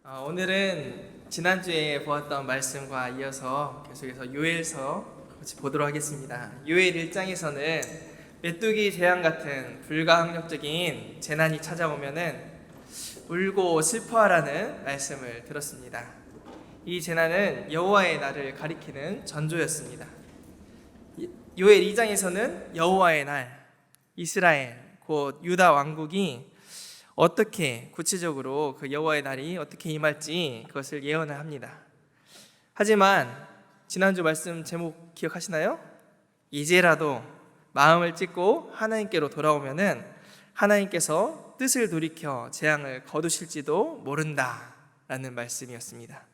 오늘은 지난주에 보았던 말씀과 이어서 계속해서 요엘서 같이 보도록 하겠습니다. 요엘 1장에서는 메뚜기 재앙 같은 불가항력적인 재난이 찾아오면은 울고 슬퍼하라는 말씀을 들었습니다. 이 재난은 여호와의 날을 가리키는 전조였습니다. 요엘 2장에서는 여호와의 날, 이스라엘 곧 유다 왕국이 어떻게 구체적으로 그 여호와의 날이 어떻게 임할지 그것을 예언을 합니다. 하지만 지난주 말씀 제목 기억하시나요? 이제라도 마음을 찢고 하나님께로 돌아오면은 하나님께서 뜻을 돌이켜 재앙을 거두실지도 모른다라는 말씀이었습니다.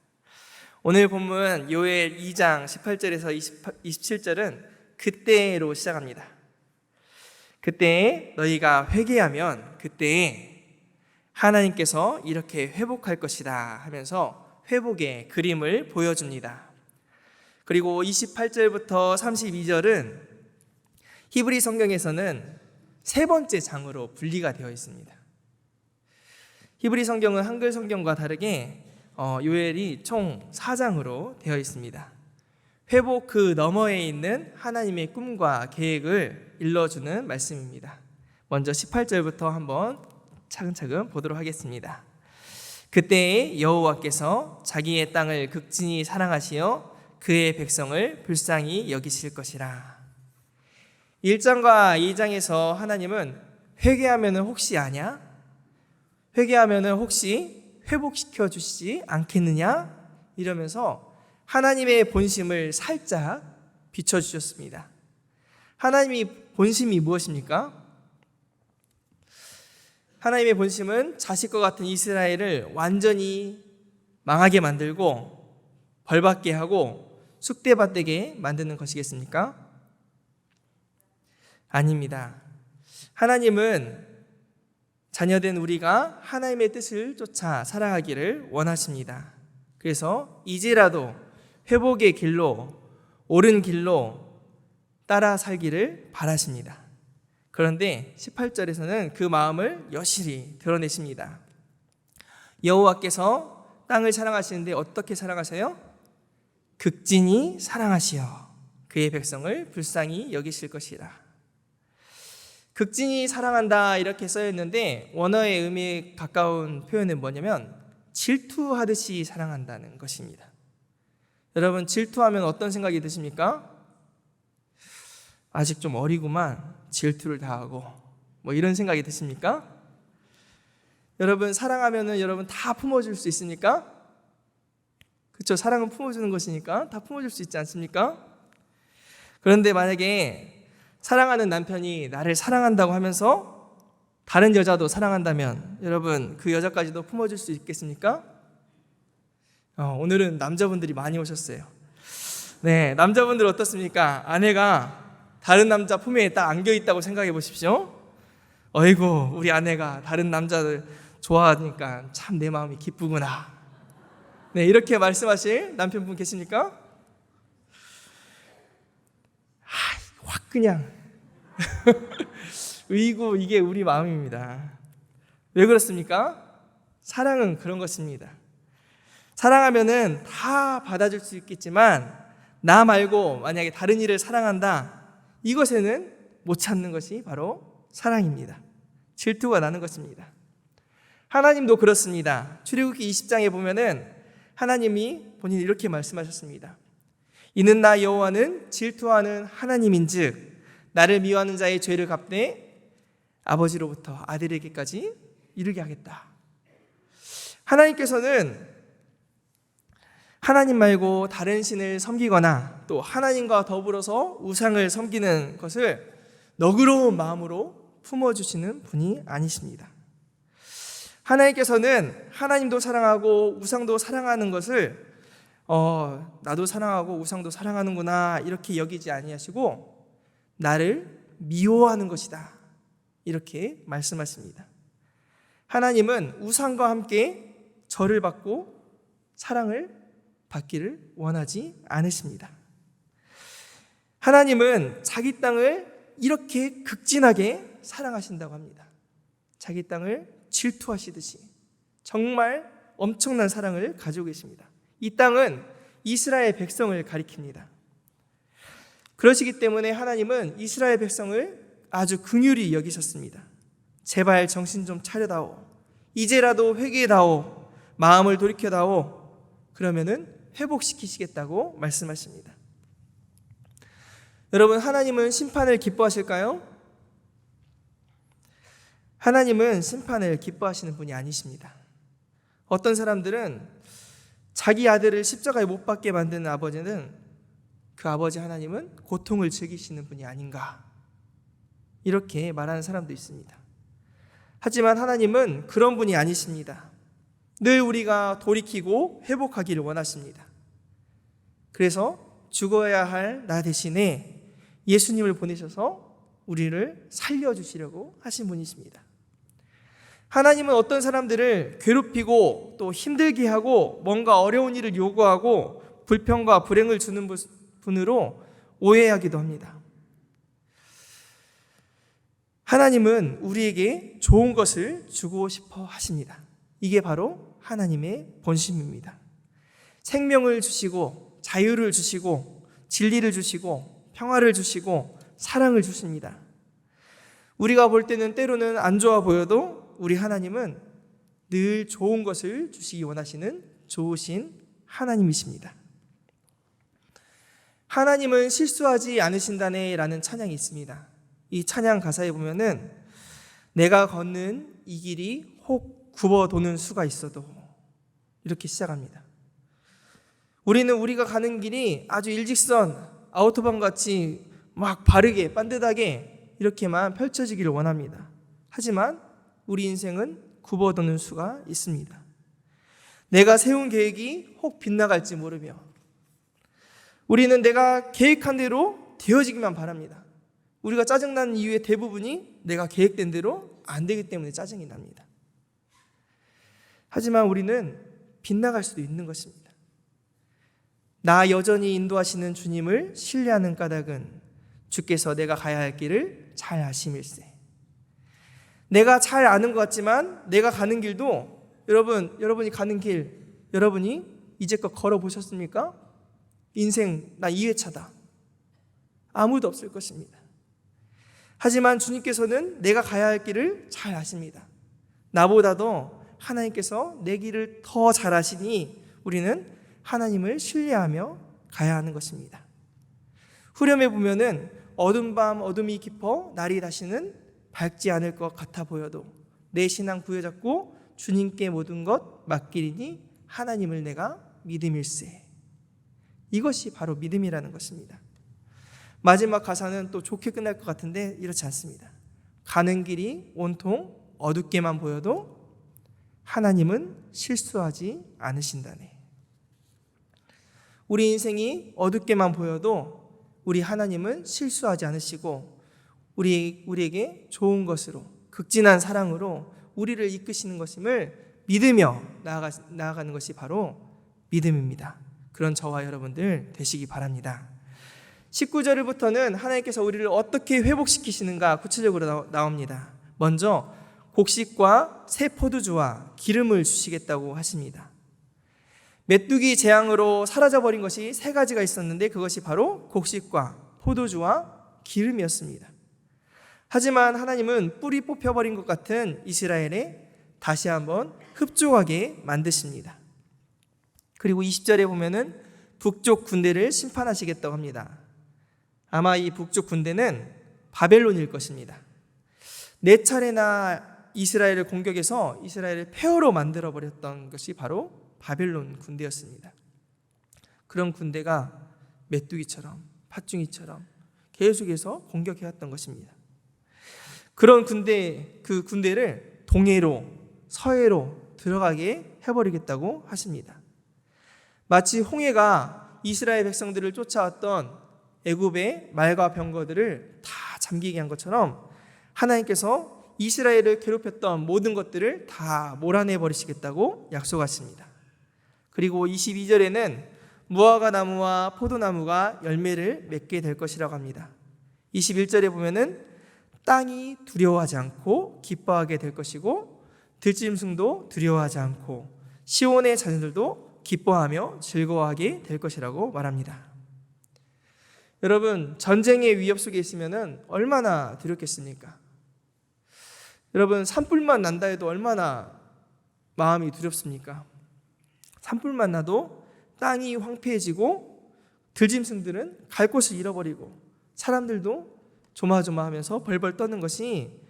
오늘 본문 요엘 2장 18절에서 27절은 그때로 시작합니다. 그때에 너희가 회개하면 그때에 하나님께서 이렇게 회복할 것이다 하면서 회복의 그림을 보여줍니다. 그리고 28절부터 32절은 히브리 성경에서는 세 번째 장으로 분리가 되어 있습니다. 히브리 성경은 한글 성경과 다르게 요엘이 총 4장으로 되어 있습니다. 회복 그 너머에 있는 하나님의 꿈과 계획을 일러주는 말씀입니다. 먼저 18절부터 한번 차근차근 보도록 하겠습니다. 그때에 여호와께서 자기의 땅을 극진히 사랑하시어 그의 백성을 불쌍히 여기실 것이라. 1장과 2장에서 하나님은 회개하면 혹시 아냐? 회개하면 혹시 회복시켜 주시지 않겠느냐? 이러면서 하나님의 본심을 살짝 비춰주셨습니다. 하나님의 본심이 무엇입니까? 하나님의 본심은 자식과 같은 이스라엘을 완전히 망하게 만들고 벌받게 하고 쑥대밭되게 만드는 것이겠습니까? 아닙니다. 하나님은 자녀된 우리가 하나님의 뜻을 쫓아 살아가기를 원하십니다. 그래서 이제라도 회복의 길로, 옳은 길로 따라 살기를 바라십니다. 그런데 18절에서는 그 마음을 여실히 드러내십니다. 여호와께서 땅을 사랑하시는데 어떻게 사랑하세요? 극진히 사랑하시어 그의 백성을 불쌍히 여기실 것이라. 극진히 사랑한다 이렇게 써있는데 원어의 의미에 가까운 표현은 뭐냐면 질투하듯이 사랑한다는 것입니다. 여러분, 질투하면 어떤 생각이 드십니까? 아직 좀 어리구만, 질투를 다하고 뭐 이런 생각이 드십니까? 여러분, 사랑하면은 여러분 다 품어줄 수 있습니까? 그렇죠? 사랑은 품어주는 것이니까 다 품어줄 수 있지 않습니까? 그런데 만약에 사랑하는 남편이 나를 사랑한다고 하면서 다른 여자도 사랑한다면 여러분 그 여자까지도 품어줄 수 있겠습니까? 오늘은 남자분들이 많이 오셨어요. 네, 남자분들 어떻습니까? 아내가 다른 남자 품에 딱 안겨있다고 생각해 보십시오. 어이구, 우리 아내가 다른 남자들 좋아하니까 참 내 마음이 기쁘구나. 네, 이렇게 말씀하실 남편분 계십니까? 확 그냥 의구, 이게 우리 마음입니다. 왜 그렇습니까? 사랑은 그런 것입니다. 사랑하면은 다 받아줄 수 있겠지만 나 말고 만약에 다른 이를 사랑한다, 이것에는 못 참는 것이 바로 사랑입니다. 질투가 나는 것입니다. 하나님도 그렇습니다. 출애굽기 20장에 보면은 하나님이 본인이 이렇게 말씀하셨습니다. 이는 나 여호와는 질투하는 하나님인즉 나를 미워하는 자의 죄를 갚되 아버지로부터 아들에게까지 이르게 하겠다. 하나님께서는 하나님 말고 다른 신을 섬기거나 또 하나님과 더불어서 우상을 섬기는 것을 너그러운 마음으로 품어주시는 분이 아니십니다. 하나님께서는 하나님도 사랑하고 우상도 사랑하는 것을 나도 사랑하고 우상도 사랑하는구나 이렇게 여기지 아니하시고 나를 미워하는 것이다 이렇게 말씀하십니다. 하나님은 우상과 함께 절을 받고 사랑을 받기를 원하지 않으십니다. 하나님은 자기 땅을 이렇게 극진하게 사랑하신다고 합니다. 자기 땅을 질투하시듯이 정말 엄청난 사랑을 가지고 계십니다. 이 땅은 이스라엘 백성을 가리킵니다. 그러시기 때문에 하나님은 이스라엘 백성을 아주 긍휼히 여기셨습니다. 제발 정신 좀 차려다오. 이제라도 회개다오. 마음을 돌이켜다오. 그러면은 회복시키시겠다고 말씀하십니다. 여러분, 하나님은 심판을 기뻐하실까요? 하나님은 심판을 기뻐하시는 분이 아니십니다. 어떤 사람들은 자기 아들을 십자가에 못 박게 만드는 아버지는 그 아버지 하나님은 고통을 즐기시는 분이 아닌가, 이렇게 말하는 사람도 있습니다. 하지만 하나님은 그런 분이 아니십니다. 늘 우리가 돌이키고 회복하기를 원하십니다. 그래서 죽어야 할 나 대신에 예수님을 보내셔서 우리를 살려주시려고 하신 분이십니다. 하나님은 어떤 사람들을 괴롭히고 또 힘들게 하고 뭔가 어려운 일을 요구하고 불평과 불행을 주는 분으로 오해하기도 합니다. 하나님은 우리에게 좋은 것을 주고 싶어 하십니다. 이게 바로 하나님의 본심입니다. 생명을 주시고 자유를 주시고 진리를 주시고 평화를 주시고 사랑을 주십니다. 우리가 볼 때는 때로는 안 좋아 보여도 우리 하나님은 늘 좋은 것을 주시기 원하시는 좋으신 하나님이십니다. 하나님은 실수하지 않으신다네 라는 찬양이 있습니다. 이 찬양 가사에 보면은 내가 걷는 이 길이 혹 굽어 도는 수가 있어도, 이렇게 시작합니다. 우리는 우리가 가는 길이 아주 일직선 아우토반 같이 막 바르게 반듯하게 이렇게만 펼쳐지기를 원합니다. 하지만 우리 인생은 굽어도는 수가 있습니다. 내가 세운 계획이 혹 빗나갈지 모르며 우리는 내가 계획한 대로 되어지기만 바랍니다. 우리가 짜증나는 이유의 대부분이 내가 계획된 대로 안 되기 때문에 짜증이 납니다. 하지만 우리는 빗나갈 수도 있는 것입니다. 나 여전히 인도하시는 주님을 신뢰하는 까닭은 주께서 내가 가야 할 길을 잘 아심일세. 내가 잘 아는 것 같지만 내가 가는 길도 여러분이 가는 길, 여러분이 이제껏 걸어보셨습니까? 인생 나 2회차다. 아무도 없을 것입니다. 하지만 주님께서는 내가 가야 할 길을 잘 아십니다. 나보다도 하나님께서 내 길을 더 잘 아시니 우리는 하나님을 신뢰하며 가야 하는 것입니다. 후렴에 보면은 어두운 밤 어둠이 깊어 날이 다시는 밝지 않을 것 같아 보여도 내 신앙 부여잡고 주님께 모든 것 맡기리니 하나님을 내가 믿음일세. 이것이 바로 믿음이라는 것입니다. 마지막 가사는 또 좋게 끝날 것 같은데 이렇지 않습니다. 가는 길이 온통 어둡게만 보여도 하나님은 실수하지 않으신다네. 우리 인생이 어둡게만 보여도 우리 하나님은 실수하지 않으시고 우리에게 좋은 것으로 극진한 사랑으로 우리를 이끄시는 것임을 믿으며 나아가는 것이 바로 믿음입니다. 그런 저와 여러분들 되시기 바랍니다. 19절부터는 하나님께서 우리를 어떻게 회복시키시는가 구체적으로 나옵니다. 먼저 곡식과 새 포도주와 기름을 주시겠다고 하십니다. 메뚜기 재앙으로 사라져버린 것이 세 가지가 있었는데 그것이 바로 곡식과 포도주와 기름이었습니다. 하지만 하나님은 뿌리 뽑혀버린 것 같은 이스라엘에 다시 한번 흡족하게 만드십니다. 그리고 20절에 보면은 북쪽 군대를 심판하시겠다고 합니다. 아마 이 북쪽 군대는 바벨론일 것입니다. 4차례나 이스라엘을 공격해서 이스라엘을 폐허로 만들어버렸던 것이 바로 바벨론 군대였습니다. 그런 군대가 메뚜기처럼 팥중이처럼 계속해서 공격해왔던 것입니다. 그런 그 군대를 동해로 서해로 들어가게 해버리겠다고 하십니다. 마치 홍해가 이스라엘 백성들을 쫓아왔던 애굽의 말과 병거들을 다 잠기게 한 것처럼 하나님께서 이스라엘을 괴롭혔던 모든 것들을 다 몰아내 버리시겠다고 약속하십니다. 그리고 22절에는 무화과 나무와 포도나무가 열매를 맺게 될 것이라고 합니다. 21절에 보면은 땅이 두려워하지 않고 기뻐하게 될 것이고 들짐승도 두려워하지 않고 시온의 자녀들도 기뻐하며 즐거워하게 될 것이라고 말합니다. 여러분, 전쟁의 위협 속에 있으면 얼마나 두렵겠습니까? 여러분, 산불만 난다 해도 얼마나 마음이 두렵습니까? 산불만 나도 땅이 황폐해지고 들짐승들은 갈 곳을 잃어버리고 사람들도 조마조마하면서 벌벌 떠는 것이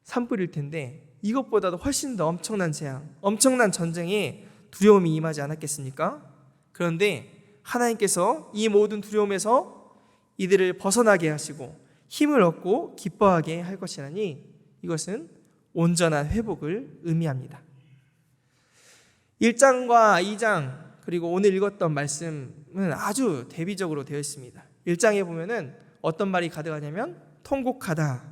산불일 텐데, 이것보다도 훨씬 더 엄청난 재앙, 엄청난 전쟁에 두려움이 임하지 않았겠습니까? 그런데 하나님께서 이 모든 두려움에서 이들을 벗어나게 하시고 힘을 얻고 기뻐하게 할 것이라니, 이것은 온전한 회복을 의미합니다. 1장과 2장 그리고 오늘 읽었던 말씀은 아주 대비적으로 되어 있습니다. 1장에 보면은 어떤 말이 가득하냐면 통곡하다,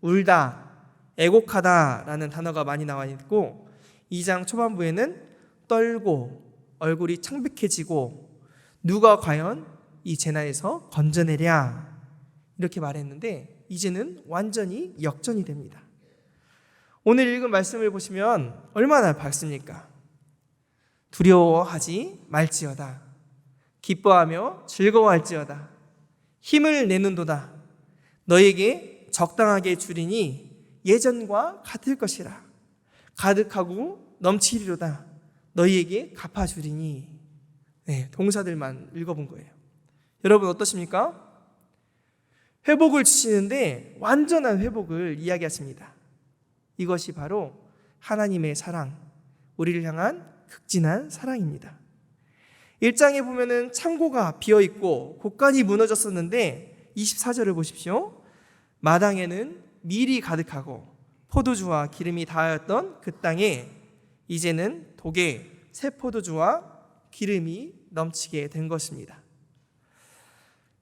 울다, 애곡하다라는 단어가 많이 나와 있고, 2장 초반부에는 떨고 얼굴이 창백해지고 누가 과연 이 재난에서 건져내랴 이렇게 말했는데, 이제는 완전히 역전이 됩니다. 오늘 읽은 말씀을 보시면 얼마나 밝습니까? 두려워하지 말지어다, 기뻐하며 즐거워할지어다, 힘을 내는도다, 너에게 적당하게 주리니 예전과 같을 것이라, 가득하고 넘치리로다, 너희에게 갚아주리니. 네, 동사들만 읽어본 거예요. 여러분 어떠십니까? 회복을 주시는데 완전한 회복을 이야기하십니다. 이것이 바로 하나님의 사랑, 우리를 향한 극진한 사랑입니다. 1장에 보면은 창고가 비어있고 곳간이 무너졌었는데 24절을 보십시오. 마당에는 밀이 가득하고 포도주와 기름이 닿았던 그 땅에 이제는 독에 새 포도주와 기름이 넘치게 된 것입니다.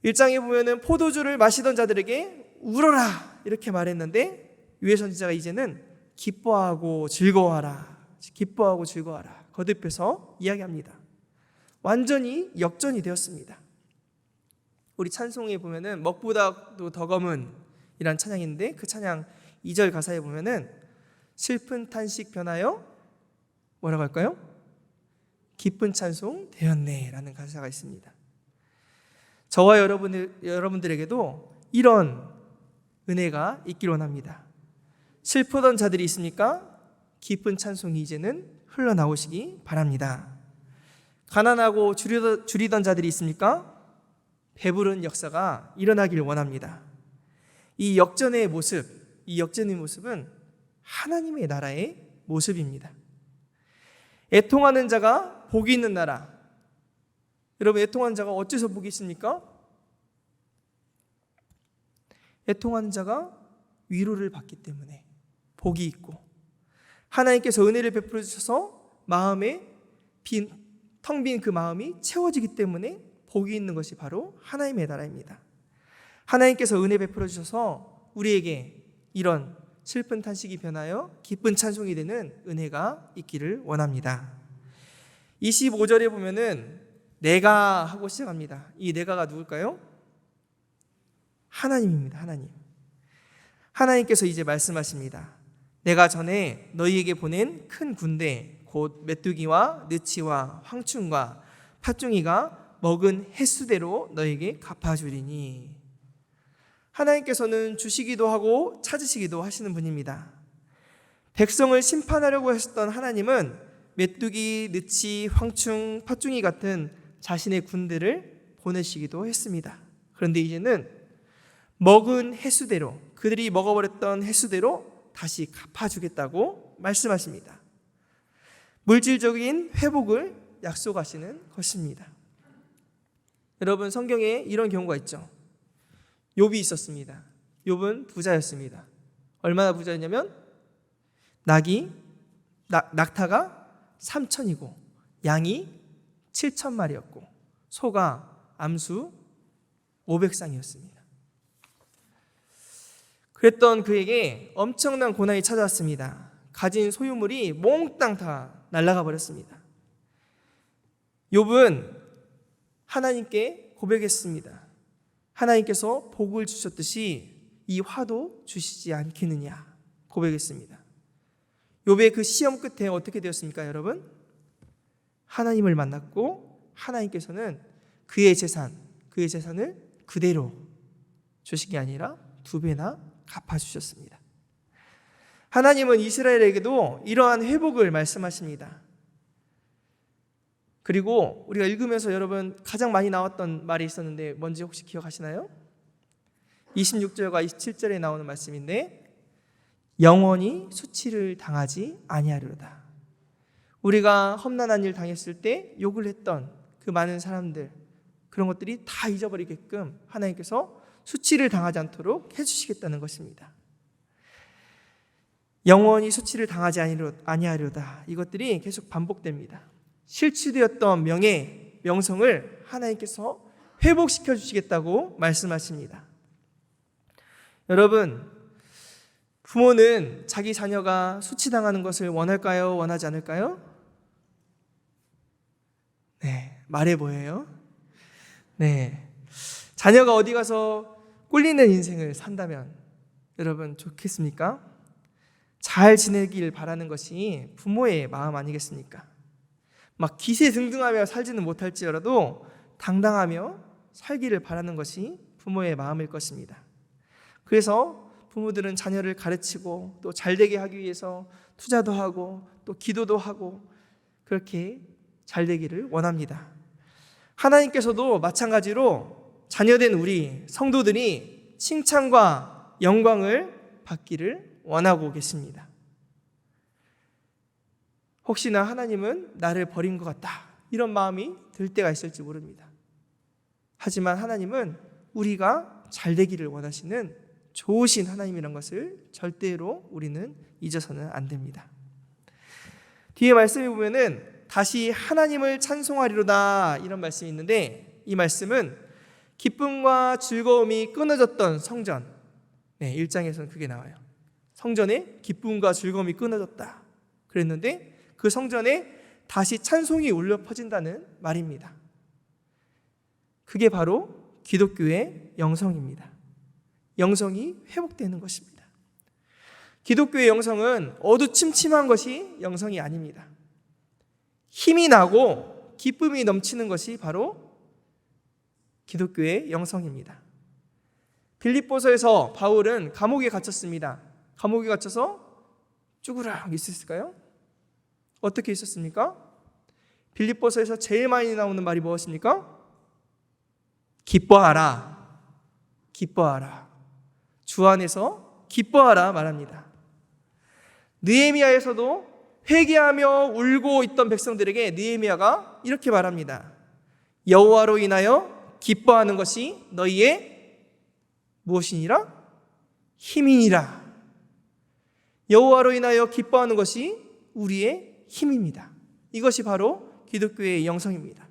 1장에 보면은 포도주를 마시던 자들에게 울어라 이렇게 말했는데, 유해 선지자가 이제는 기뻐하고 즐거워하라, 기뻐하고 즐거워하라 거듭해서 이야기합니다. 완전히 역전이 되었습니다. 우리 찬송에 보면은 먹보다도 더 검은 이란 찬양인데, 그 찬양 2절 가사에 보면은 슬픈 탄식 변하여 뭐라고 할까요? 기쁜 찬송 되었네 라는 가사가 있습니다. 저와 여러분들에게도 이런 은혜가 있길 원합니다. 슬프던 자들이 있습니까? 기쁜 찬송이 이제는 흘러나오시기 바랍니다. 가난하고 줄이던 자들이 있습니까? 배부른 역사가 일어나길 원합니다. 이 역전의 모습은 하나님의 나라의 모습입니다. 애통하는 자가 복이 있는 나라. 여러분, 애통하는 자가 어째서 복이 있습니까? 애통하는 자가 위로를 받기 때문에 복이 있고, 하나님께서 은혜를 베풀어 주셔서 마음에 텅 빈 그 마음이 채워지기 때문에 복이 있는 것이 바로 하나님의 나라입니다. 하나님께서 은혜 베풀어 주셔서 우리에게 이런 슬픈 탄식이 변하여 기쁜 찬송이 되는 은혜가 있기를 원합니다. 25절에 보면은 내가 하고 시작합니다. 이 내가가 누굴까요? 하나님입니다. 하나님께서 이제 말씀하십니다. 내가 전에 너희에게 보낸 큰 군대 곧 메뚜기와 느치와 황충과 팥중이가 먹은 횟수대로 너희에게 갚아주리니. 하나님께서는 주시기도 하고 찾으시기도 하시는 분입니다. 백성을 심판하려고 하셨던 하나님은 메뚜기, 느치, 황충, 팥중이 같은 자신의 군대를 보내시기도 했습니다. 그런데 이제는 먹은 횟수대로, 그들이 먹어버렸던 횟수대로 다시 갚아주겠다고 말씀하십니다. 물질적인 회복을 약속하시는 것입니다. 여러분, 성경에 이런 경우가 있죠. 욥이 있었습니다. 욥은 부자였습니다. 얼마나 부자였냐면 낙타가 3,000이고 양이 7,000마리였고 소가 암수 500쌍이었습니다. 그랬던 그에게 엄청난 고난이 찾아왔습니다. 가진 소유물이 몽땅 다 날아가 버렸습니다. 욥은 하나님께 고백했습니다. 하나님께서 복을 주셨듯이 이 화도 주시지 않겠느냐 고백했습니다. 욥의 그 시험 끝에 어떻게 되었습니까, 여러분? 하나님을 만났고 하나님께서는 그의 재산을 그대로 주신 게 아니라 2배나 갚아주셨습니다. 하나님은 이스라엘에게도 이러한 회복을 말씀하십니다. 그리고 우리가 읽으면서 여러분 가장 많이 나왔던 말이 있었는데 뭔지 혹시 기억하시나요? 26절과 27절에 나오는 말씀인데 영원히 수치를 당하지 아니하리로다. 우리가 험난한 일 당했을 때 욕을 했던 그 많은 사람들, 그런 것들이 다 잊어버리게끔 하나님께서 수치를 당하지 않도록 해주시겠다는 것입니다. 영원히 수치를 당하지 아니하리로다. 이것들이 계속 반복됩니다. 실추되었던 명성을 하나님께서 회복시켜 주시겠다고 말씀하십니다. 여러분, 부모는 자기 자녀가 수치당하는 것을 원할까요? 원하지 않을까요? 네, 말해 보여요. 네, 자녀가 어디 가서 꿀리는 인생을 산다면 여러분 좋겠습니까? 잘 지내길 바라는 것이 부모의 마음 아니겠습니까? 막 기세등등하며 살지는 못할지라도 당당하며 살기를 바라는 것이 부모의 마음일 것입니다. 그래서 부모들은 자녀를 가르치고 또 잘되게 하기 위해서 투자도 하고 또 기도도 하고 그렇게 잘되기를 원합니다. 하나님께서도 마찬가지로 자녀된 우리 성도들이 칭찬과 영광을 받기를 원하고 계십니다. 혹시나 하나님은 나를 버린 것 같다 이런 마음이 들 때가 있을지 모릅니다. 하지만 하나님은 우리가 잘되기를 원하시는 좋으신 하나님이란 것을 절대로 우리는 잊어서는 안 됩니다. 뒤에 말씀에 보면은 다시 하나님을 찬송하리로다 이런 말씀이 있는데 이 말씀은 기쁨과 즐거움이 끊어졌던 성전 1장에서는 그게 나와요. 성전에 기쁨과 즐거움이 끊어졌다 그랬는데 그 성전에 다시 찬송이 울려 퍼진다는 말입니다. 그게 바로 기독교의 영성입니다. 영성이 회복되는 것입니다. 기독교의 영성은 어두침침한 것이 영성이 아닙니다. 힘이 나고 기쁨이 넘치는 것이 바로 기독교의 영성입니다. 빌립보서에서 바울은 감옥에 갇혔습니다. 감옥에 갇혀서 쭈그락 있었을까요? 어떻게 있었습니까? 빌립보서에서 제일 많이 나오는 말이 무엇입니까? 기뻐하라. 기뻐하라. 주 안에서 기뻐하라 말합니다. 느헤미야에서도 회개하며 울고 있던 백성들에게 느헤미야가 이렇게 말합니다. 여호와로 인하여 기뻐하는 것이 너희의 무엇이니라? 힘이니라. 여호와로 인하여 기뻐하는 것이 우리의 힘입니다. 이것이 바로 기독교의 영성입니다.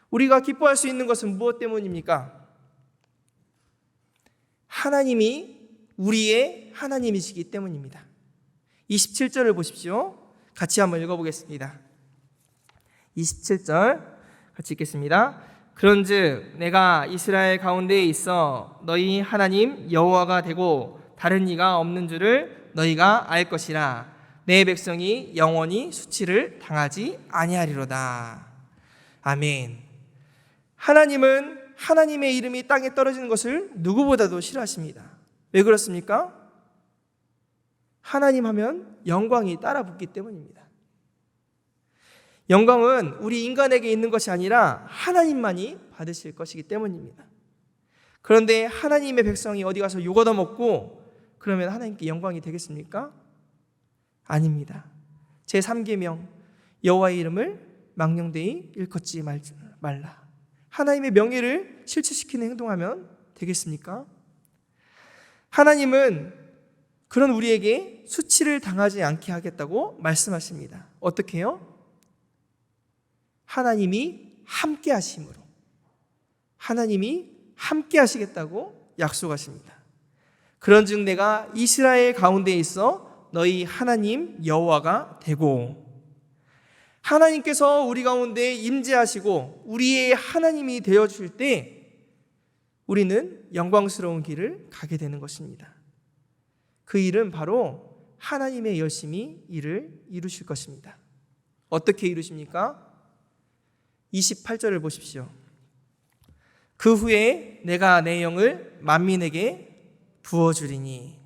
우리가 기뻐할 수 있는 것은 무엇 때문입니까? 하나님이 우리의 하나님이시기 때문입니다. 27절을 보십시오. 같이 한번 읽어보겠습니다. 27절 같이 읽겠습니다. 그런즉 내가 이스라엘 가운데에 있어 너희 하나님 여호와가 되고 다른 이가 없는 줄을 너희가 알 것이라. 내 백성이 영원히 수치를 당하지 아니하리로다. 아멘. 하나님은 하나님의 이름이 땅에 떨어지는 것을 누구보다도 싫어하십니다. 왜 그렇습니까? 하나님 하면 영광이 따라붙기 때문입니다. 영광은 우리 인간에게 있는 것이 아니라 하나님만이 받으실 것이기 때문입니다. 그런데 하나님의 백성이 어디 가서 욕 얻어먹고 그러면 하나님께 영광이 되겠습니까? 아닙니다. 제3계명 여호와의 이름을 망령되이 일컫지 말라. 하나님의 명예를 실추시키는 행동하면 되겠습니까? 하나님은 그런 우리에게 수치를 당하지 않게 하겠다고 말씀하십니다. 어떻게 해요? 하나님이 함께 하심으로. 하나님이 함께 하시겠다고 약속하십니다. 그런즉 내가 이스라엘 가운데에 있어 너희 하나님 여호와가 되고, 하나님께서 우리 가운데 임재하시고 우리의 하나님이 되어줄 때 우리는 영광스러운 길을 가게 되는 것입니다. 그 일은 바로 하나님의 열심히 일을 이루실 것입니다. 어떻게 이루십니까? 28절을 보십시오. 그 후에 내가 내 영을 만민에게 부어주리니.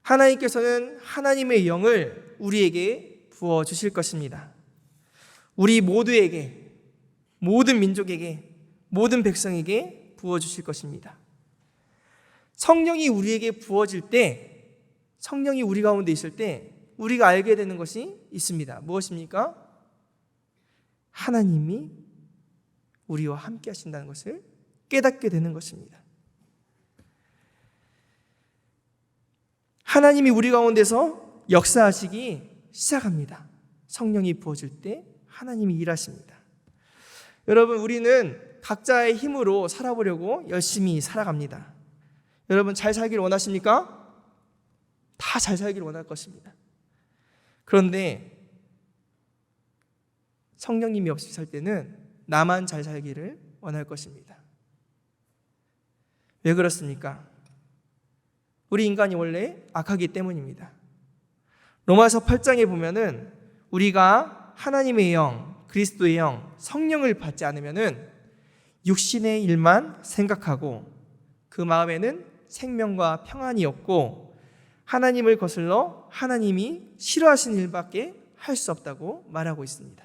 하나님께서는 하나님의 영을 우리에게 부어주실 것입니다. 우리 모두에게, 모든 민족에게, 모든 백성에게 부어주실 것입니다. 성령이 우리에게 부어질 때, 성령이 우리 가운데 있을 때 우리가 알게 되는 것이 있습니다. 무엇입니까? 하나님이 우리와 함께 하신다는 것을 깨닫게 되는 것입니다. 하나님이 우리 가운데서 역사하시기 시작합니다. 성령이 부어질 때 하나님이 일하십니다. 여러분, 우리는 각자의 힘으로 살아보려고 열심히 살아갑니다. 여러분, 잘 살기를 원하십니까? 다 잘 살기를 원할 것입니다. 그런데 성령님이 없이 살 때는 나만 잘 살기를 원할 것입니다. 왜 그렇습니까? 우리 인간이 원래 악하기 때문입니다. 로마서 8장에 보면은 우리가 하나님의 영, 그리스도의 영, 성령을 받지 않으면은 육신의 일만 생각하고 그 마음에는 생명과 평안이 없고 하나님을 거슬러 하나님이 싫어하시는 일밖에 할 수 없다고 말하고 있습니다.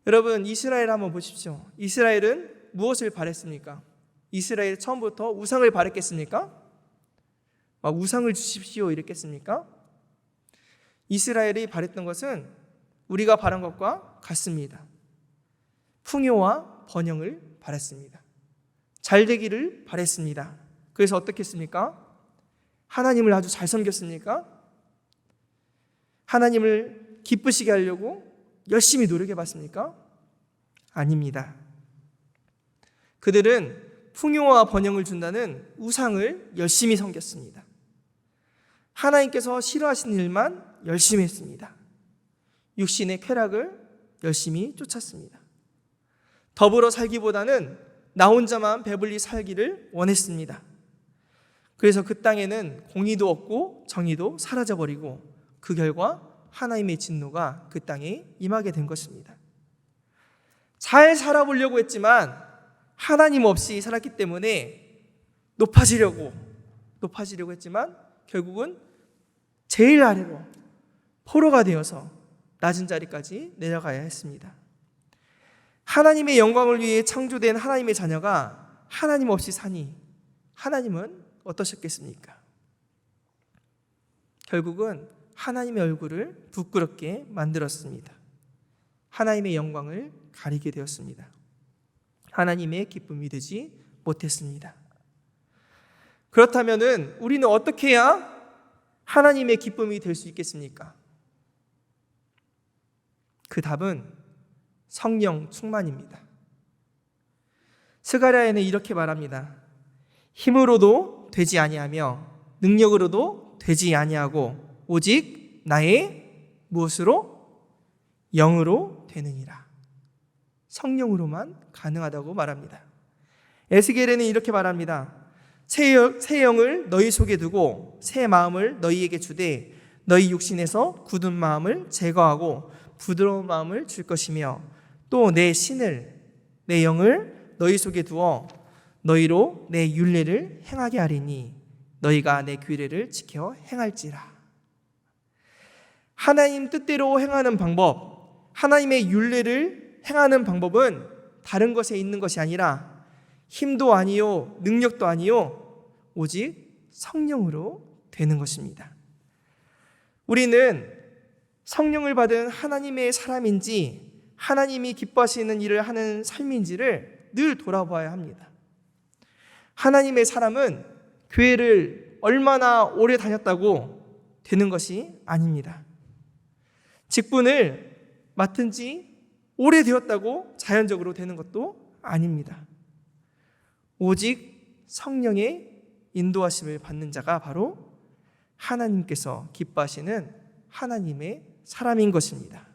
여러분, 이스라엘 한번 보십시오. 이스라엘은 무엇을 바랬습니까? 이스라엘 처음부터 우상을 바랬겠습니까? 막 우상을 주십시오 이랬겠습니까? 이스라엘이 바랬던 것은 우리가 바란 것과 같습니다. 풍요와 번영을 바랬습니다. 잘 되기를 바랬습니다. 그래서 어떻게 했습니까? 하나님을 아주 잘 섬겼습니까? 하나님을 기쁘시게 하려고 열심히 노력해 봤습니까? 아닙니다. 그들은 풍요와 번영을 준다는 우상을 열심히 섬겼습니다. 하나님께서 싫어하시는 일만 열심히 했습니다. 육신의 쾌락을 열심히 쫓았습니다. 더불어 살기보다는 나 혼자만 배불리 살기를 원했습니다. 그래서 그 땅에는 공의도 없고 정의도 사라져버리고 그 결과 하나님의 진노가 그 땅에 임하게 된 것입니다. 잘 살아보려고 했지만 하나님 없이 살았기 때문에 높아지려고 했지만 결국은 제일 아래로 포로가 되어서 낮은 자리까지 내려가야 했습니다. 하나님의 영광을 위해 창조된 하나님의 자녀가 하나님 없이 사니 하나님은 어떠셨겠습니까? 결국은 하나님의 얼굴을 부끄럽게 만들었습니다. 하나님의 영광을 가리게 되었습니다. 하나님의 기쁨이 되지 못했습니다. 그렇다면 우리는 어떻게 해야 하나님의 기쁨이 될 수 있겠습니까? 그 답은 성령 충만입니다. 스가랴에는 이렇게 말합니다. 힘으로도 되지 아니하며 능력으로도 되지 아니하고 오직 나의 무엇으로? 영으로 되느니라. 성령으로만 가능하다고 말합니다. 에스겔에는 이렇게 말합니다. 새 영을 너희 속에 두고 새 마음을 너희에게 주되 너희 육신에서 굳은 마음을 제거하고 부드러운 마음을 줄 것이며 또 내 신을 내 영을 너희 속에 두어 너희로 내 율례를 행하게 하리니 너희가 내 규례를 지켜 행할지라. 하나님 뜻대로 행하는 방법, 하나님의 율례를 행하는 방법은 다른 것에 있는 것이 아니라 힘도 아니요 능력도 아니요 오직 성령으로 되는 것입니다. 우리는 성령을 받은 하나님의 사람인지 하나님이 기뻐하시는 일을 하는 삶인지를 늘 돌아봐야 합니다. 하나님의 사람은 교회를 얼마나 오래 다녔다고 되는 것이 아닙니다. 직분을 맡은 지 오래되었다고 자연적으로 되는 것도 아닙니다. 오직 성령의 인도하심을 받는 자가 바로 하나님께서 기뻐하시는 하나님의 사람인 것입니다.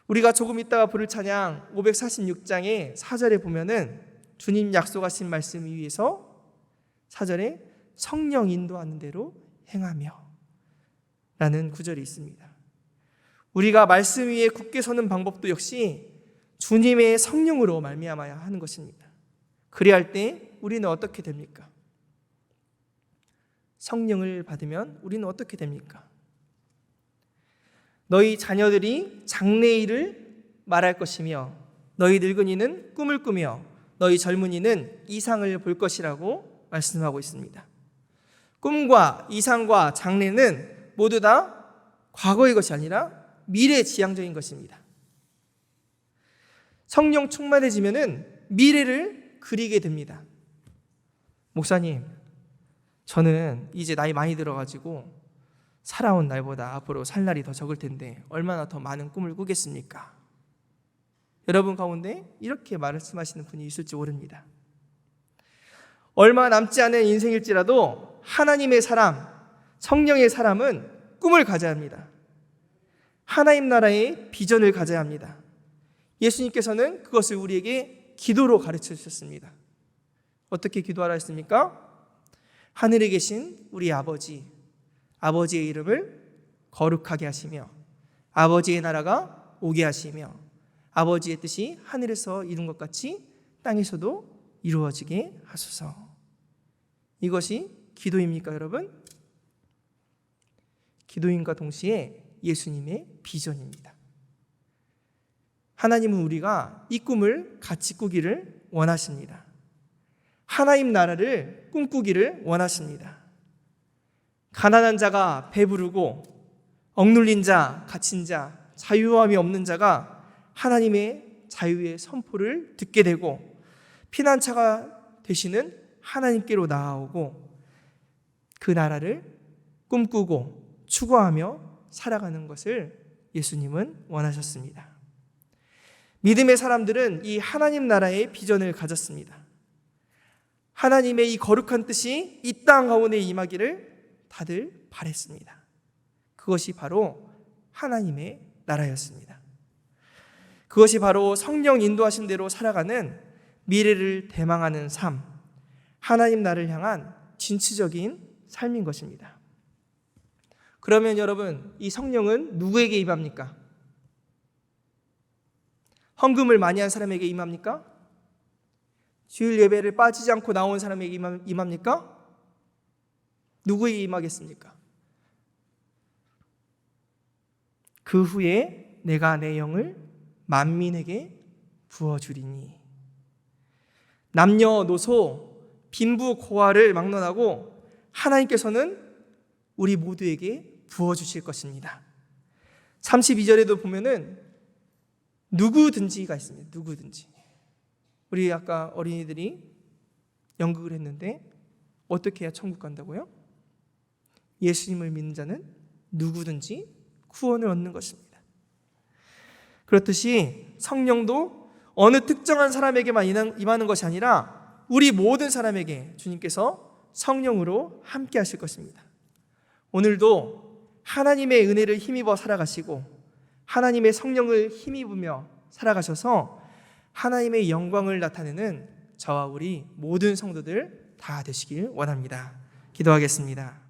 우리가 조금 있다가 부를 찬양 546장의 4절에 보면은 주님 약속하신 말씀 위에서 4절에 성령 인도하는 대로 행하며 라는 구절이 있습니다. 우리가 말씀 위에 굳게 서는 방법도 역시 주님의 성령으로 말미암아야 하는 것입니다. 그리할 때 우리는 어떻게 됩니까? 성령을 받으면 우리는 어떻게 됩니까? 너희 자녀들이 장래일을 말할 것이며 너희 늙은이는 꿈을 꾸며 너희 젊은이는 이상을 볼 것이라고 말씀하고 있습니다. 꿈과 이상과 장래는 모두 다 과거의 것이 아니라 미래지향적인 것입니다. 성령 충만해지면은 미래를 그리게 됩니다. 목사님, 저는 이제 나이 많이 들어가지고 살아온 날보다 앞으로 살 날이 더 적을 텐데 얼마나 더 많은 꿈을 꾸겠습니까? 여러분 가운데 이렇게 말씀하시는 분이 있을지 모릅니다. 얼마 남지 않은 인생일지라도 하나님의 사람, 성령의 사람은 꿈을 가져야 합니다. 하나님 나라의 비전을 가져야 합니다. 예수님께서는 그것을 우리에게 기도로 가르쳐 주셨습니다. 어떻게 기도하라 했습니까? 하늘에 계신 우리 아버지의 이름을 거룩하게 하시며 아버지의 나라가 오게 하시며 아버지의 뜻이 하늘에서 이룬 것 같이 땅에서도 이루어지게 하소서. 이것이 기도입니까, 여러분? 기도인과 동시에 예수님의 비전입니다. 하나님은 우리가 이 꿈을 같이 꾸기를 원하십니다. 하나님 나라를 꿈꾸기를 원하십니다. 가난한 자가 배부르고 억눌린 자, 갇힌 자, 자유함이 없는 자가 하나님의 자유의 선포를 듣게 되고 피난처가 되시는 하나님께로 나아오고 그 나라를 꿈꾸고 추구하며 살아가는 것을 예수님은 원하셨습니다. 믿음의 사람들은 이 하나님 나라의 비전을 가졌습니다. 하나님의 이 거룩한 뜻이 이 땅 가운데 임하기를 다들 바랬습니다. 그것이 바로 하나님의 나라였습니다. 그것이 바로 성령 인도하신 대로 살아가는 미래를 대망하는 삶, 하나님 나라를 향한 진취적인 삶인 것입니다. 그러면 여러분, 이 성령은 누구에게 임합니까? 헌금을 많이 한 사람에게 임합니까? 주일 예배를 빠지지 않고 나온 사람에게 임합니까? 누구에게 임하겠습니까? 그 후에 내가 내 영을 만민에게 부어주리니. 남녀노소 빈부 고아를 막론하고 하나님께서는 우리 모두에게 부어주실 것입니다. 32절에도 보면은 누구든지가 있습니다. 누구든지. 우리 아까 어린이들이 연극을 했는데 어떻게 해야 천국 간다고요? 예수님을 믿는 자는 누구든지 구원을 얻는 것입니다. 그렇듯이 성령도 어느 특정한 사람에게만 임하는 것이 아니라 우리 모든 사람에게 주님께서 성령으로 함께 하실 것입니다. 오늘도 하나님의 은혜를 힘입어 살아가시고 하나님의 성령을 힘입으며 살아가셔서 하나님의 영광을 나타내는 저와 우리 모든 성도들 다 되시길 원합니다. 기도하겠습니다.